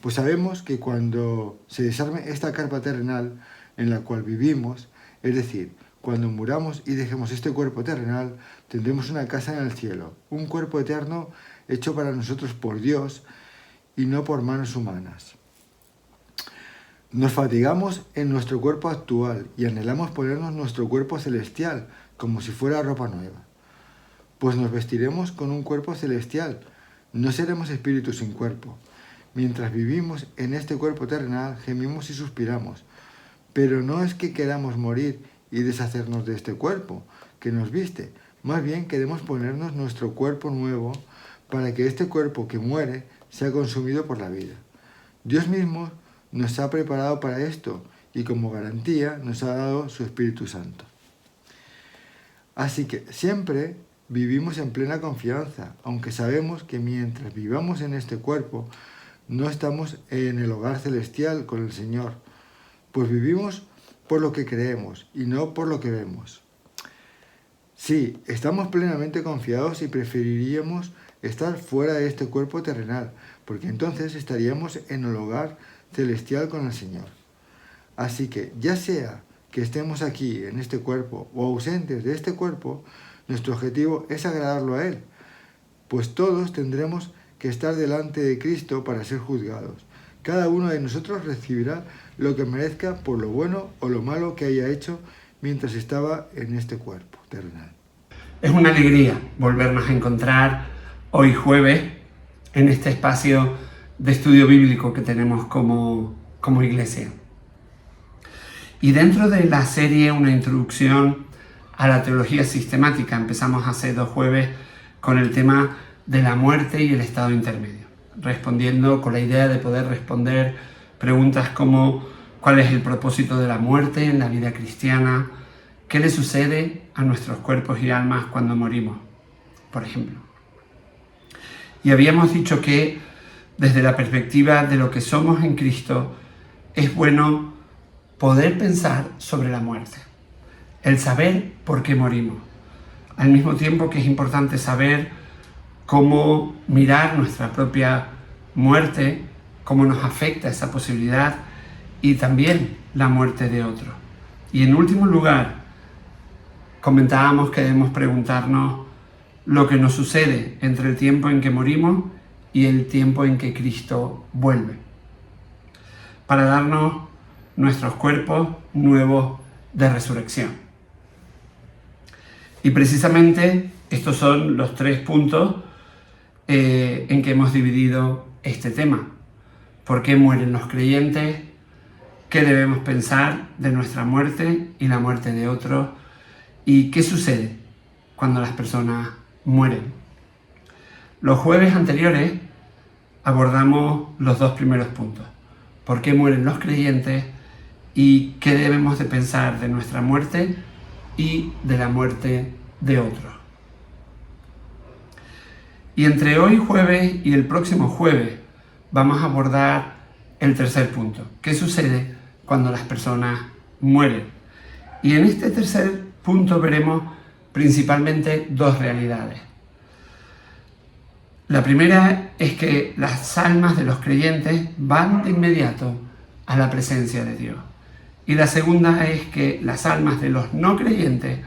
Pues sabemos que cuando se desarme esta carpa terrenal en la cual vivimos, es decir, cuando muramos y dejemos este cuerpo terrenal, tendremos una casa en el cielo, un cuerpo eterno hecho para nosotros por Dios y no por manos humanas. Nos fatigamos en nuestro cuerpo actual y anhelamos ponernos nuestro cuerpo celestial como si fuera ropa nueva. Pues nos vestiremos con un cuerpo celestial, no seremos espíritus sin cuerpo. Mientras vivimos en este cuerpo terrenal, gemimos y suspiramos, pero no es que queramos morir y deshacernos de este cuerpo que nos viste, más bien queremos ponernos nuestro cuerpo nuevo para que este cuerpo que muere sea consumido por la vida. Dios mismo nos ha preparado para esto y como garantía nos ha dado su Espíritu Santo. Así que siempre vivimos en plena confianza, aunque sabemos que mientras vivamos en este cuerpo, no estamos en el hogar celestial con el Señor, pues vivimos por lo que creemos y no por lo que vemos. Sí, estamos plenamente confiados y preferiríamos estar fuera de este cuerpo terrenal, porque entonces estaríamos en el hogar celestial con el Señor. Así que, ya sea que estemos aquí en este cuerpo o ausentes de este cuerpo, nuestro objetivo es agradarlo a Él, pues todos tendremos que estar delante de Cristo para ser juzgados. Cada uno de nosotros recibirá lo que merezca por lo bueno o lo malo que haya hecho mientras estaba en este cuerpo terrenal. Es una alegría volvernos a encontrar hoy jueves en este espacio de estudio bíblico que tenemos como iglesia. Y dentro de la serie Una introducción a la teología sistemática, empezamos hace 2 jueves con el tema de la muerte y el estado intermedio, respondiendo con la idea de poder responder preguntas como ¿cuál es el propósito de la muerte en la vida cristiana? ¿Qué le sucede a nuestros cuerpos y almas cuando morimos, por ejemplo? Y habíamos dicho que desde la perspectiva de lo que somos en Cristo, es bueno poder pensar sobre la muerte, el saber por qué morimos, al mismo tiempo que es importante saber cómo mirar nuestra propia muerte, cómo nos afecta esa posibilidad y también la muerte de otro. Y en último lugar, comentábamos que debemos preguntarnos lo que nos sucede entre el tiempo en que morimos y el tiempo en que Cristo vuelve, para darnos nuestros cuerpos nuevos de resurrección. Y precisamente estos son los 3 puntos en que hemos dividido este tema. ¿Por qué mueren los creyentes? ¿Qué debemos pensar de nuestra muerte y la muerte de otros? ¿Y qué sucede cuando las personas mueren? Los jueves anteriores abordamos los 2 primeros puntos. ¿Por qué mueren los creyentes? ¿Y qué debemos de pensar de nuestra muerte y de la muerte de otros? Y entre hoy jueves y el próximo jueves vamos a abordar el 3er punto. ¿Qué sucede cuando las personas mueren? Y en este 3er punto veremos principalmente 2 realidades. La primera es que las almas de los creyentes van de inmediato a la presencia de Dios. Y la segunda es que las almas de los no creyentes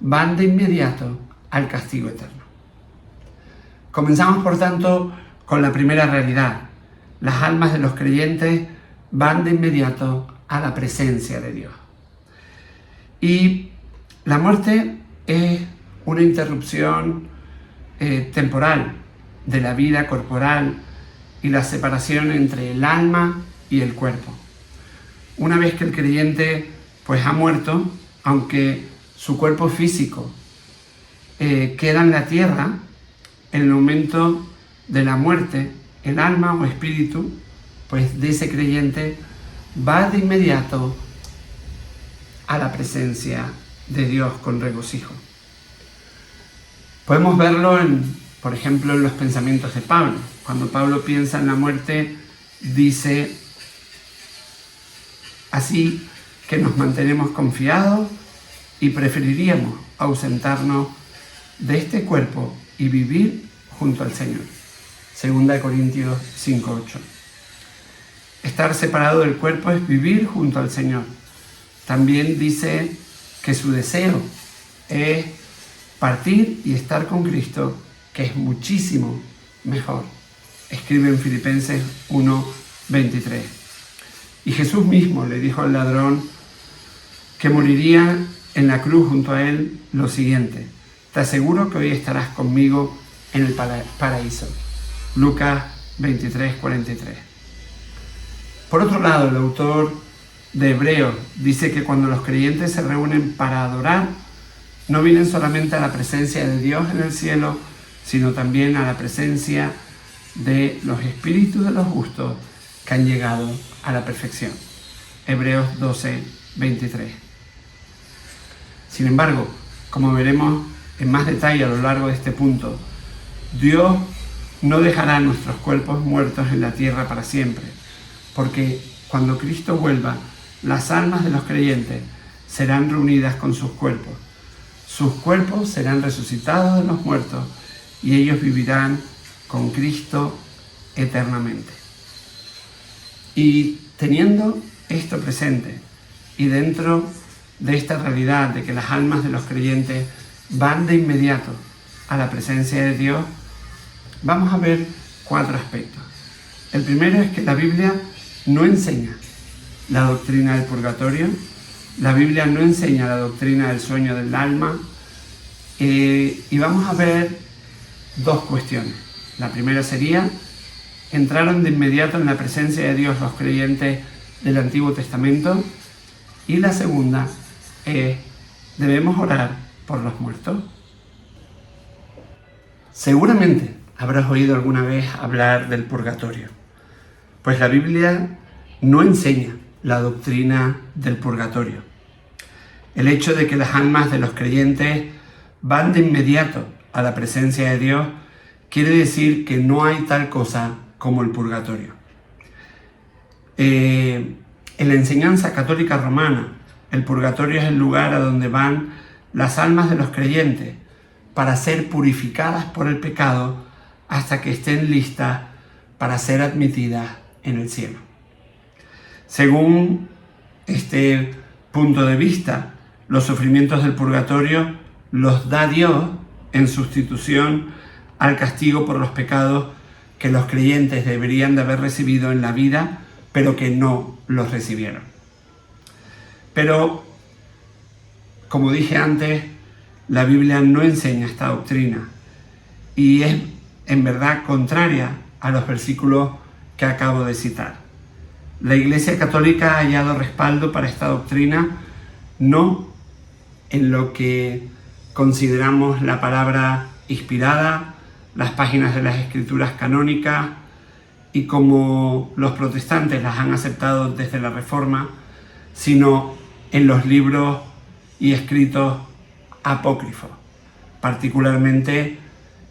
van de inmediato al castigo eterno. Comenzamos, por tanto, con la primera realidad. Las almas de los creyentes van de inmediato a la presencia de Dios. Y la muerte es una interrupción temporal de la vida corporal y la separación entre el alma y el cuerpo. Una vez que el creyente ha muerto, aunque su cuerpo físico queda en la tierra, en el momento de la muerte, el alma o espíritu de ese creyente va de inmediato a la presencia de Dios con regocijo. Podemos verlo por ejemplo, en los pensamientos de Pablo. Cuando Pablo piensa en la muerte, dice: así que nos mantenemos confiados y preferiríamos ausentarnos de este cuerpo y vivir junto al Señor. 2 Corintios 5:8. estar separado del cuerpo es vivir junto al Señor. También dice que su deseo es partir y estar con Cristo, que es muchísimo mejor. Escribe en Filipenses 1:23. Y Jesús mismo le dijo al ladrón que moriría en la cruz junto a él lo siguiente: te aseguro que hoy estarás conmigo en el paraíso. Lucas 23:43. Por otro lado, el autor de Hebreos dice que cuando los creyentes se reúnen para adorar, no vienen solamente a la presencia de Dios en el cielo, sino también a la presencia de los espíritus de los justos que han llegado a la perfección. Hebreos 12:23. Sin embargo, como veremos en más detalle a lo largo de este punto, Dios no dejará nuestros cuerpos muertos en la tierra para siempre, porque cuando Cristo vuelva, las almas de los creyentes serán reunidas con sus cuerpos. Sus cuerpos serán resucitados de los muertos y ellos vivirán con Cristo eternamente. Y teniendo esto presente y dentro de esta realidad de que las almas de los creyentes van de inmediato a la presencia de Dios, vamos a ver 4 aspectos. El primero es que la Biblia no enseña la doctrina del purgatorio, la Biblia no enseña la doctrina del sueño del alma, y vamos a ver 2 cuestiones. La primera sería: ¿entraron de inmediato en la presencia de Dios los creyentes del Antiguo Testamento? Y la segunda es: ¿debemos orar por los muertos? Seguramente habrás oído alguna vez hablar del purgatorio. Pues la Biblia no enseña la doctrina del purgatorio. El hecho de que las almas de los creyentes van de inmediato a la presencia de Dios quiere decir que no hay tal cosa como el purgatorio. En la enseñanza católica romana, el purgatorio es el lugar a donde van las almas de los creyentes para ser purificadas por el pecado hasta que estén listas para ser admitidas en el cielo. Según este punto de vista, los sufrimientos del purgatorio los da Dios en sustitución al castigo por los pecados que los creyentes deberían de haber recibido en la vida, pero que no los recibieron. Pero, como dije antes, la Biblia no enseña esta doctrina y es en verdad contraria a los versículos que acabo de citar. La Iglesia Católica ha hallado respaldo para esta doctrina no en lo que consideramos la palabra inspirada, las páginas de las escrituras canónicas y como los protestantes las han aceptado desde la Reforma, sino en los libros y escritos apócrifos, particularmente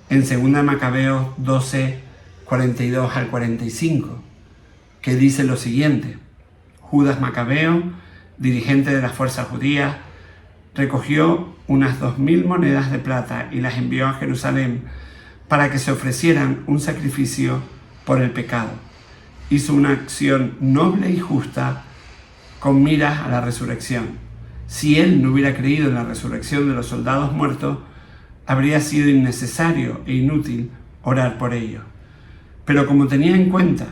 en 2 Macabeos 12, 42 al 45, que dice lo siguiente: Judas Macabeo, dirigente de las fuerzas judías, recogió unas 2000 monedas de plata y las envió a Jerusalén para que se ofrecieran un sacrificio por el pecado. Hizo una acción noble y justa con miras a la resurrección. Si él no hubiera creído en la resurrección de los soldados muertos, habría sido innecesario e inútil orar por ellos. Pero como tenía en cuenta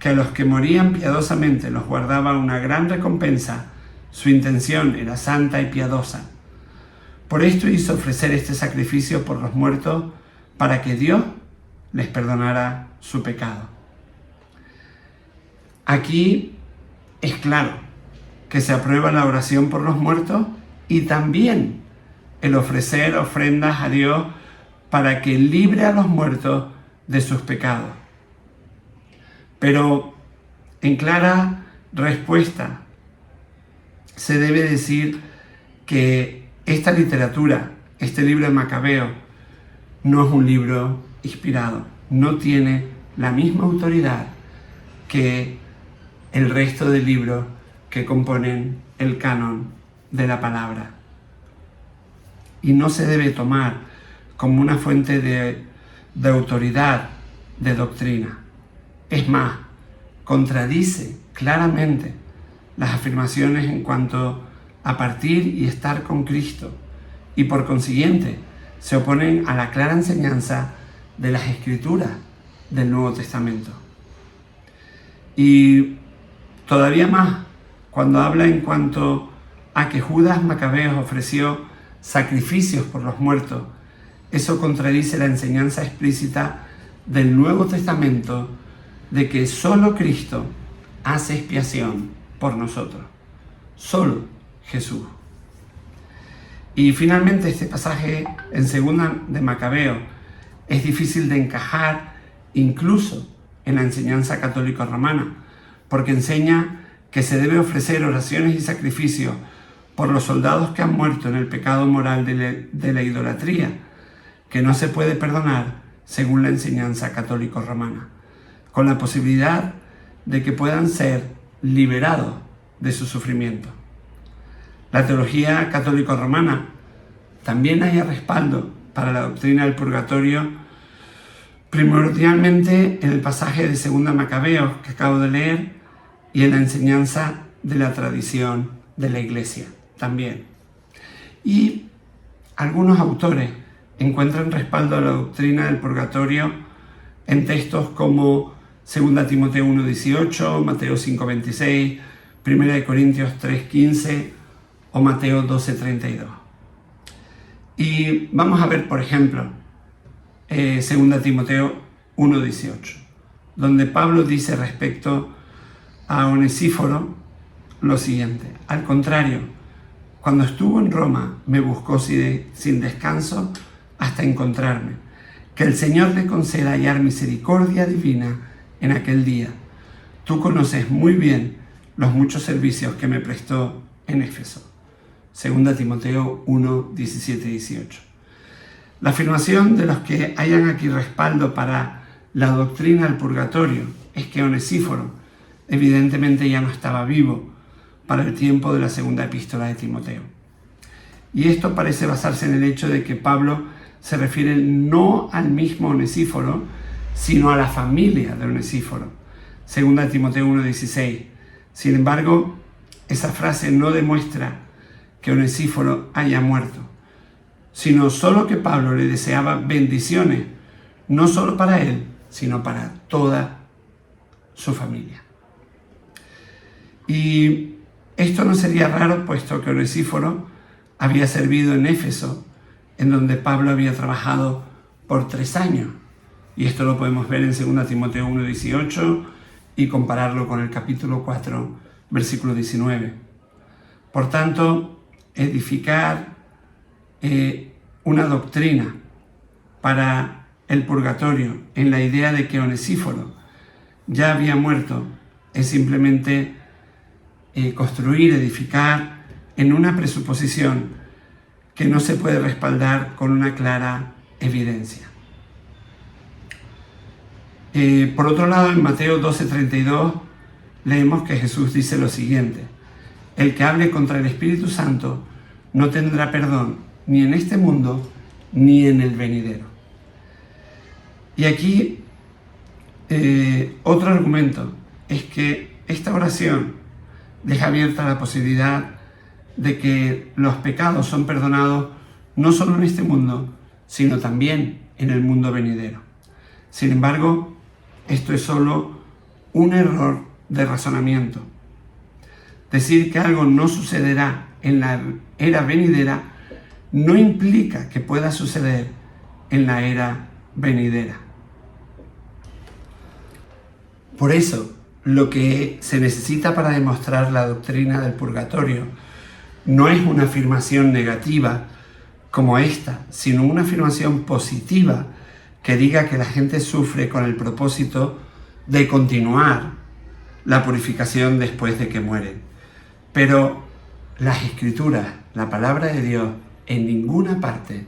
que a los que morían piadosamente los guardaba una gran recompensa, su intención era santa y piadosa. Por esto hizo ofrecer este sacrificio por los muertos para que Dios les perdonara su pecado. Aquí es claro que se aprueba la oración por los muertos y también el ofrecer ofrendas a Dios para que libre a los muertos de sus pecados. Pero en clara respuesta se debe decir que esta literatura, este libro de Macabeo, no es un libro inspirado, no tiene la misma autoridad que el resto de libros que componen el canon de la palabra. Y no se debe tomar como una fuente de autoridad, de doctrina. Es más, contradice claramente las afirmaciones en cuanto a partir y estar con Cristo, y por consiguiente se oponen a la clara enseñanza de las Escrituras del Nuevo Testamento. Y todavía más cuando habla en cuanto a que Judas Macabeo ofreció sacrificios por los muertos. Eso contradice la enseñanza explícita del Nuevo Testamento de que solo Cristo hace expiación por nosotros, solo Jesús. Y finalmente este pasaje en 2 de Macabeo es difícil de encajar incluso en la enseñanza católica romana, porque enseña que se debe ofrecer oraciones y sacrificios por los soldados que han muerto en el pecado moral de la idolatría, que no se puede perdonar según la enseñanza católica romana, con la posibilidad de que puedan ser liberados de su sufrimiento. La teología católica romana también halla respaldo para la doctrina del purgatorio, primordialmente en el pasaje de 2 Macabeos que acabo de leer y en la enseñanza de la tradición de la Iglesia también. Y algunos autores encuentran respaldo a la doctrina del purgatorio en textos como 2 Timoteo 1:18, Mateo 5:26, 1 Corintios 3:15 o Mateo 12:32. Y vamos a ver, por ejemplo, 2 Timoteo 1:18, donde Pablo dice respecto a Onesíforo lo siguiente: al contrario, cuando estuvo en Roma me buscó sin descanso hasta encontrarme. Que el Señor le conceda hallar misericordia divina en aquel día. Tú conoces muy bien los muchos servicios que me prestó en Éfeso. 2 Timoteo 1:17-18. La afirmación de los que hayan aquí respaldo para la doctrina del purgatorio es que Onesíforo evidentemente ya no estaba vivo para el tiempo de la segunda epístola de Timoteo. Y esto parece basarse en el hecho de que Pablo se refiere no al mismo Onesíforo, sino a la familia de Onesíforo. 2 Timoteo 1:16. Sin embargo, esa frase no demuestra que Onesíforo haya muerto, sino solo que Pablo le deseaba bendiciones, no solo para él, sino para toda su familia. Y esto no sería raro, puesto que Onesíforo había servido en Éfeso, en donde Pablo había trabajado por 3 años. Y esto lo podemos ver en 2 Timoteo 1:18 y compararlo con el capítulo 4, versículo 19. Por tanto, edificar una doctrina para el purgatorio en la idea de que Onesíforo ya había muerto es simplemente edificar en una presuposición que no se puede respaldar con una clara evidencia. Por otro lado, en Mateo 12:32 leemos que Jesús dice lo siguiente: el que hable contra el Espíritu Santo no tendrá perdón ni en este mundo ni en el venidero. Y aquí otro argumento es que esta oración deja abierta la posibilidad de que los pecados son perdonados no solo en este mundo, sino también en el mundo venidero. Sin embargo, esto es solo un error de razonamiento. Decir que algo no sucederá en la era venidera no implica que pueda suceder en la era venidera. Por eso, lo que se necesita para demostrar la doctrina del purgatorio no es una afirmación negativa como esta, sino una afirmación positiva que diga que la gente sufre con el propósito de continuar la purificación después de que mueren. Pero las Escrituras, la palabra de Dios, en ninguna parte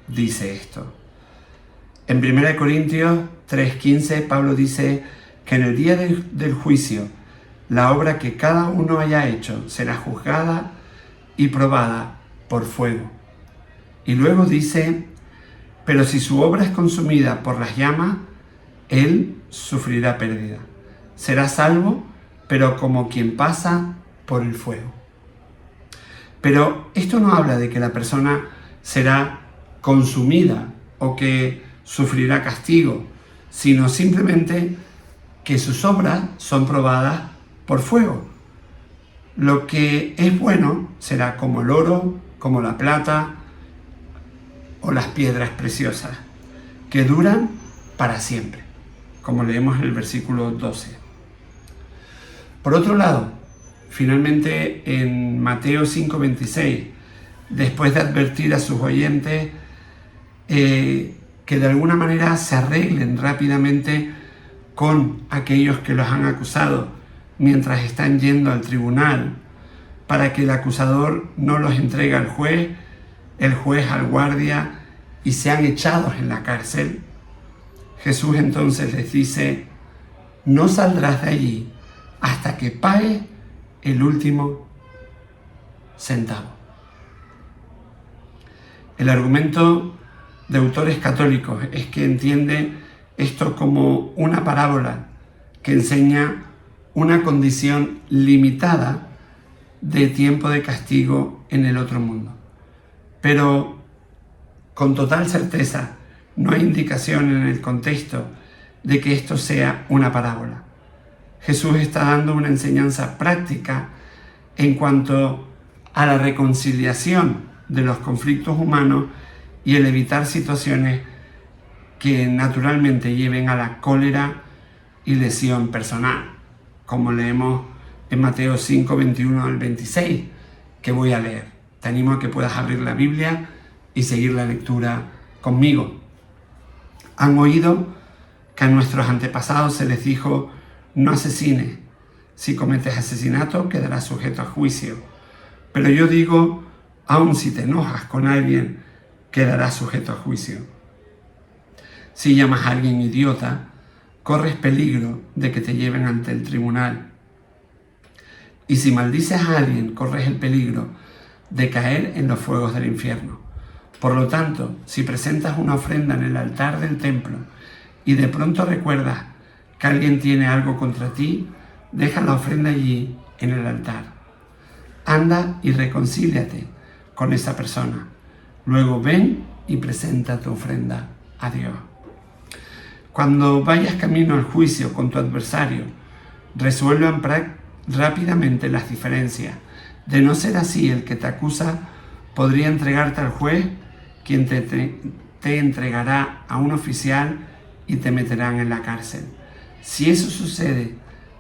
dice esto. En 1 Corintios 3:15, Pablo dice que en el día del juicio, la obra que cada uno haya hecho será juzgada y probada por fuego. Y luego dice: pero si su obra es consumida por las llamas, él sufrirá pérdida, será salvo, pero como quien pasa por el fuego. Pero esto no habla de que la persona será consumida o que sufrirá castigo, sino simplemente que sus obras son probadas por fuego. Lo que es bueno será como el oro, como la plata o las piedras preciosas, que duran para siempre, como leemos en el versículo 12. Por otro lado, finalmente en Mateo 5:26, después de advertir a sus oyentes que de alguna manera se arreglen rápidamente con aquellos que los han acusado mientras están yendo al tribunal, para que el acusador no los entregue al juez, el juez al guardia y sean echados en la cárcel, Jesús entonces les dice: no saldrás de allí hasta que pagues el último centavo. El argumento de autores católicos es que entiende esto como una parábola que enseña una condición limitada de tiempo de castigo en el otro mundo. Pero con total certeza no hay indicación en el contexto de que esto sea una parábola. Jesús está dando una enseñanza práctica en cuanto a la reconciliación de los conflictos humanos y el evitar situaciones que naturalmente lleven a la cólera y lesión personal, como leemos en Mateo 5, 21 al 26, que voy a leer. Te animo a que puedas abrir la Biblia y seguir la lectura conmigo. Han oído que a nuestros antepasados se les dijo: no asesines, si cometes asesinato quedarás sujeto a juicio. Pero yo digo, aun si te enojas con alguien, quedarás sujeto a juicio. Si llamas a alguien idiota, corres peligro de que te lleven ante el tribunal. Y si maldices a alguien, corres el peligro de caer en los fuegos del infierno. Por lo tanto, si presentas una ofrenda en el altar del templo y de pronto recuerdas que alguien tiene algo contra ti, deja la ofrenda allí en el altar. Anda y reconcíliate con esa persona. Luego ven y presenta tu ofrenda a Dios. Cuando vayas camino al juicio con tu adversario, resuelvan rápidamente las diferencias. De no ser así, el que te acusa podría entregarte al juez, quien te entregará a un oficial y te meterán en la cárcel. Si eso sucede,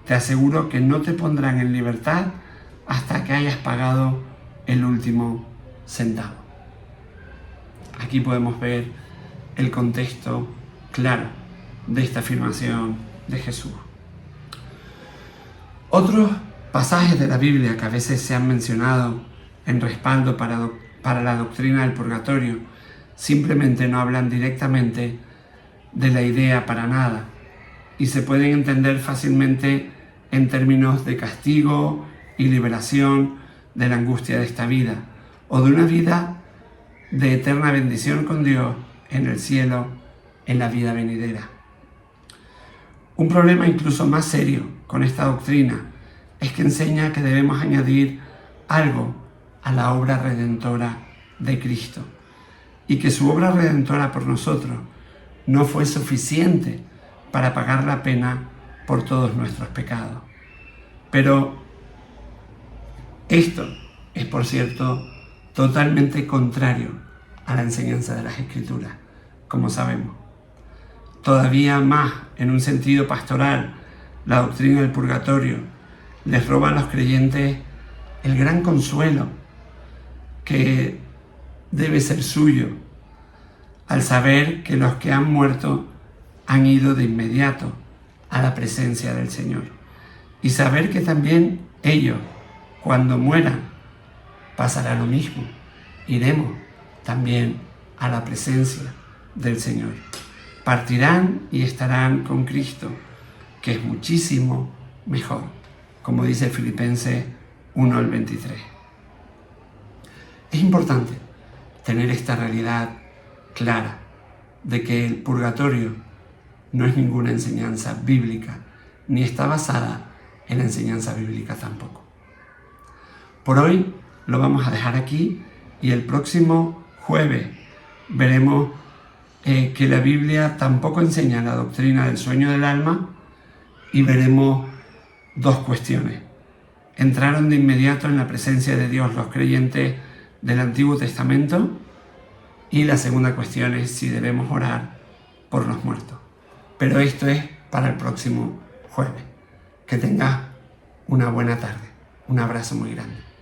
te aseguro que no te pondrán en libertad hasta que hayas pagado el último centavo. Aquí podemos ver el contexto claro de esta afirmación de Jesús. Otros pasajes de la Biblia que a veces se han mencionado en respaldo para la doctrina del purgatorio simplemente no hablan directamente de la idea para nada y se pueden entender fácilmente en términos de castigo y liberación de la angustia de esta vida o de una vida de eterna bendición con Dios en el cielo, en la vida venidera. Un problema incluso más serio con esta doctrina es que enseña que debemos añadir algo a la obra redentora de Cristo y que su obra redentora por nosotros no fue suficiente para pagar la pena por todos nuestros pecados. Pero esto es, por cierto, totalmente contrario a la enseñanza de las Escrituras, como sabemos. Todavía más, en un sentido pastoral, la doctrina del purgatorio les roba a los creyentes el gran consuelo que debe ser suyo al saber que los que han muerto han ido de inmediato a la presencia del Señor y saber que también ellos, cuando mueran, pasará lo mismo. Iremos también a la presencia del Señor. Partirán y estarán con Cristo, que es muchísimo mejor, como dice Filipenses 1 al 23. Es importante tener esta realidad clara de que el purgatorio no es ninguna enseñanza bíblica ni está basada en la enseñanza bíblica tampoco. Por hoy lo vamos a dejar aquí y el próximo jueves veremos que la Biblia tampoco enseña la doctrina del sueño del alma y veremos dos cuestiones. ¿Entraron de inmediato en la presencia de Dios los creyentes del Antiguo Testamento? Y la segunda cuestión es si debemos orar por los muertos. Pero esto es para el próximo jueves. Que tengas una buena tarde. Un abrazo muy grande.